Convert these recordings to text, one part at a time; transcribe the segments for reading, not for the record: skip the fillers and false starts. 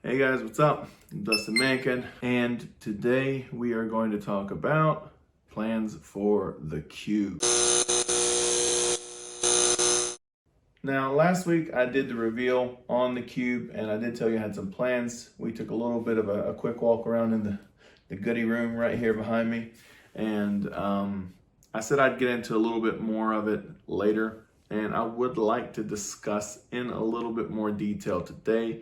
Hey guys, what's up? I'm Dustin Mankin, and today we are going to talk about plans for the Cube. Now, last week I did the reveal on the Cube, and I did tell you I had some plans. We took a little bit of a quick walk around in the goodie room right here behind me, and I said I'd get into a little bit more of it later, and I would like to discuss in a little bit more detail today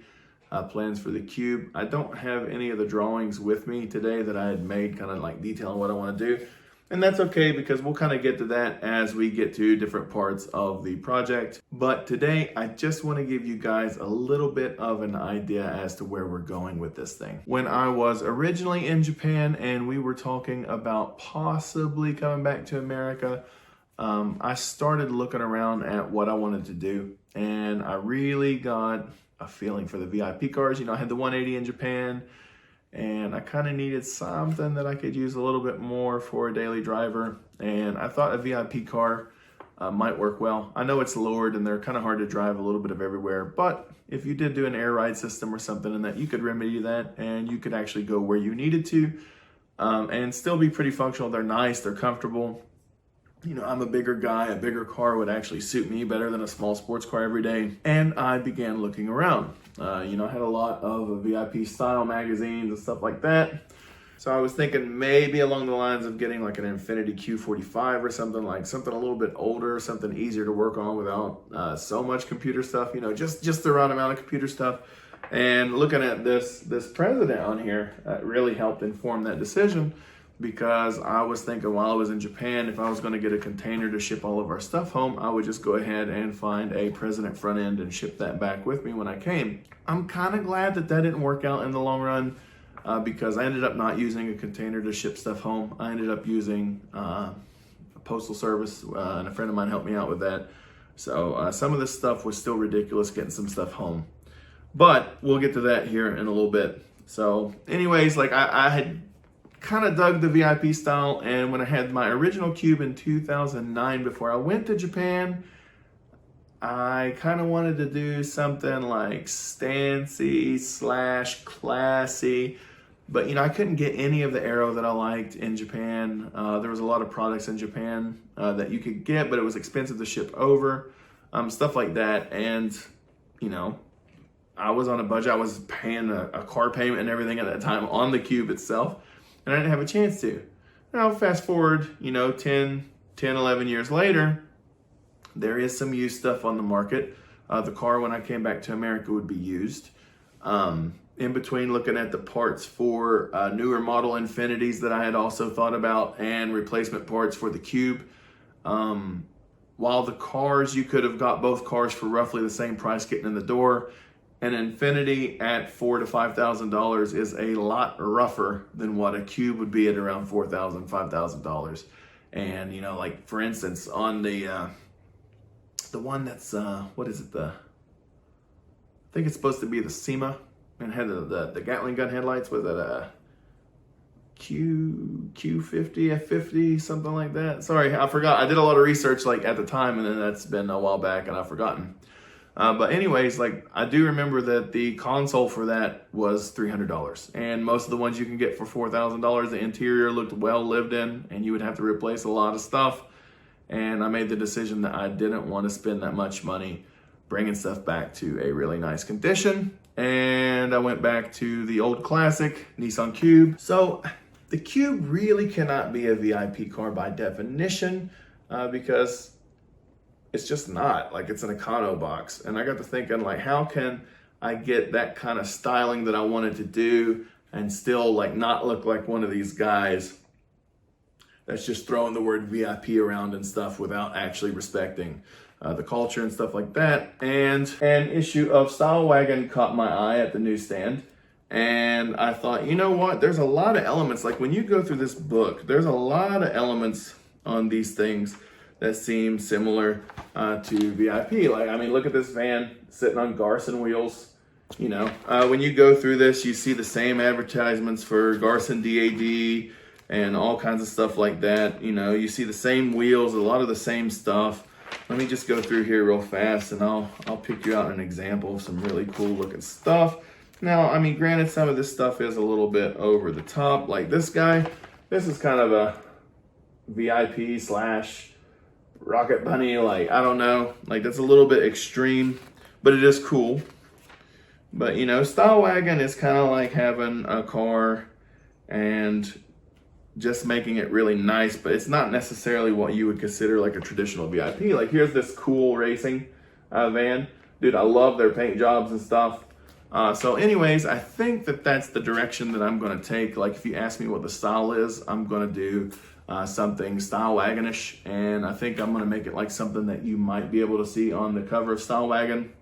plans for the Cube. I don't have any of the drawings with me today that I had made, kind of like detailing what I want to do. And that's okay, because we'll kind of get to that as we get to different parts of the project. But today, I just want to give you guys a little bit of an idea as to where we're going with this thing. When I was originally in Japan and we were talking about possibly coming back to America, I started looking around at what I wanted to do. And I really got a feeling for the VIP cars. You know, I had the 180 in Japan, and I kind of needed something that I could use a little bit more for a daily driver. And I thought a VIP car might work well. I know it's lowered and they're kind of hard to drive a little bit of everywhere, but if you did do an air ride system or something in that, you could remedy that and you could actually go where you needed to and still be pretty functional. They're nice, they're comfortable. You know, I'm a bigger guy. A bigger car would actually suit me better than a small sports car every day. And I began looking around. You know, I had a lot of VIP style magazines and stuff like that. So I was thinking maybe along the lines of getting like an Infiniti Q45 or something, like something a little bit older, something easier to work on without so much computer stuff, you know, just the right amount of computer stuff. And looking at this president on here really helped inform that decision, because I was thinking while I was in Japan, if I was going to get a container to ship all of our stuff home, I would just go ahead and find a President front end and ship that back with me when I came. I'm kind of glad that didn't work out in the long run, because I ended up not using a container to ship stuff home. I ended up using a postal service, and a friend of mine helped me out with that. So some of this stuff was still ridiculous getting some stuff home. But we'll get to that here in a little bit. So anyways, like I had kind of dug the VIP style, and when I had my original Cube in 2009, before I went to Japan, I kind of wanted to do something like stancy / classy, but you know, I couldn't get any of the aero that I liked in Japan. There was a lot of products in Japan that you could get, but it was expensive to ship over, stuff like that. And you know, I was on a budget. I was paying a car payment and everything at that time on the Cube itself, and I didn't have a chance to. Now, fast forward, you know, 10, 11 years later, there is some used stuff on the market. The car, when I came back to America, would be used. In between looking at the parts for newer model Infinitis that I had also thought about, and replacement parts for the Cube. While the cars, you could have got both cars for roughly the same price getting in the door, an Infiniti at $4,000 to $5,000 is a lot rougher than what a Cube would be at around $4,000, $5,000. And you know, like for instance, on the one that's what is it? I think it's supposed to be the SEMA, and had the Gatling gun headlights. Was it a Q50, F50, something like that? Sorry, I forgot. I did a lot of research like at the time, and then that's been a while back, and I've forgotten. But anyways, like I do remember that the console for that was $300, and most of the ones you can get for $4,000, the interior looked well lived in, and you would have to replace a lot of stuff. And I made the decision that I didn't want to spend that much money bringing stuff back to a really nice condition. And I went back to the old classic Nissan Cube. So the Cube really cannot be a VIP car by definition, because it's just not. Like, it's an econo box. And I got to thinking, like, how can I get that kind of styling that I wanted to do and still like not look like one of these guys that's just throwing the word VIP around and stuff without actually respecting the culture and stuff like that. And an issue of Style Wagon caught my eye at the newsstand, and I thought, you know what, there's a lot of elements. Like when you go through this book, there's a lot of elements on these things that seem similar to VIP. Like, I mean, look at this van sitting on Garson wheels. You know, when you go through this, you see the same advertisements for Garson DAD and all kinds of stuff like that. You know, you see the same wheels, a lot of the same stuff. Let me just go through here real fast, and I'll pick you out an example of some really cool looking stuff. Now, I mean, granted, some of this stuff is a little bit over the top. Like this guy, this is kind of a VIP slash Rocket Bunny, like, I don't know. Like, that's a little bit extreme, but it is cool. But, you know, Style Wagon is kind of like having a car and just making it really nice, but it's not necessarily what you would consider like a traditional VIP. Like, here's this cool racing van. Dude, I love their paint jobs and stuff. So anyways, I think that that's the direction that I'm going to take. Like, if you ask me what the style is, I'm going to do something Style Wagon-ish, and I think I'm going to make it like something that you might be able to see on the cover of Style Wagon.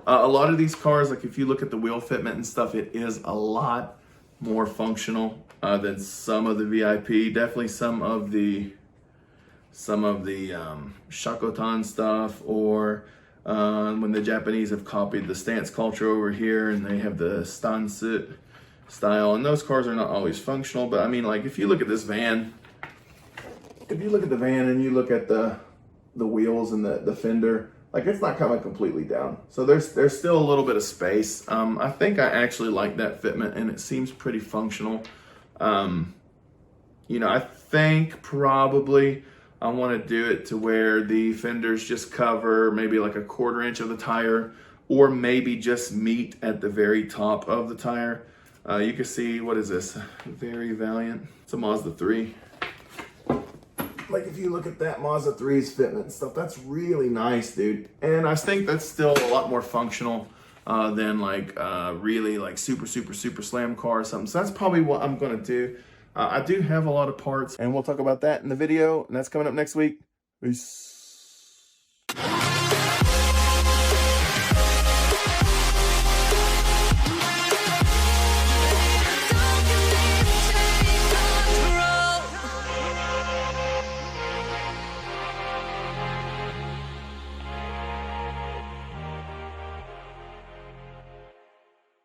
A lot of these cars, like if you look at the wheel fitment and stuff, it is a lot more functional than some of the VIP. Definitely some of the Shakotan stuff, or when the Japanese have copied the stance culture over here and they have the Stansit style, and those cars are not always functional. But I mean, like, if you look at this van, if you look at the van and you look at the wheels and the fender, like, it's not coming completely down. So there's still a little bit of space. I think I actually like that fitment, and it seems pretty functional. You know, I think probably I want to do it to where the fenders just cover maybe like a 1/4 inch of the tire, or maybe just meet at the very top of the tire. You can see, what is this? Very Valiant. It's a Mazda 3. Like, if you look at that Mazda 3's fitment and stuff, that's really nice, dude. And I think that's still a lot more functional than like really like super slam car or something. So that's probably what I'm gonna do. I do have a lot of parts, and we'll talk about that in the video, and that's coming up next week. Peace.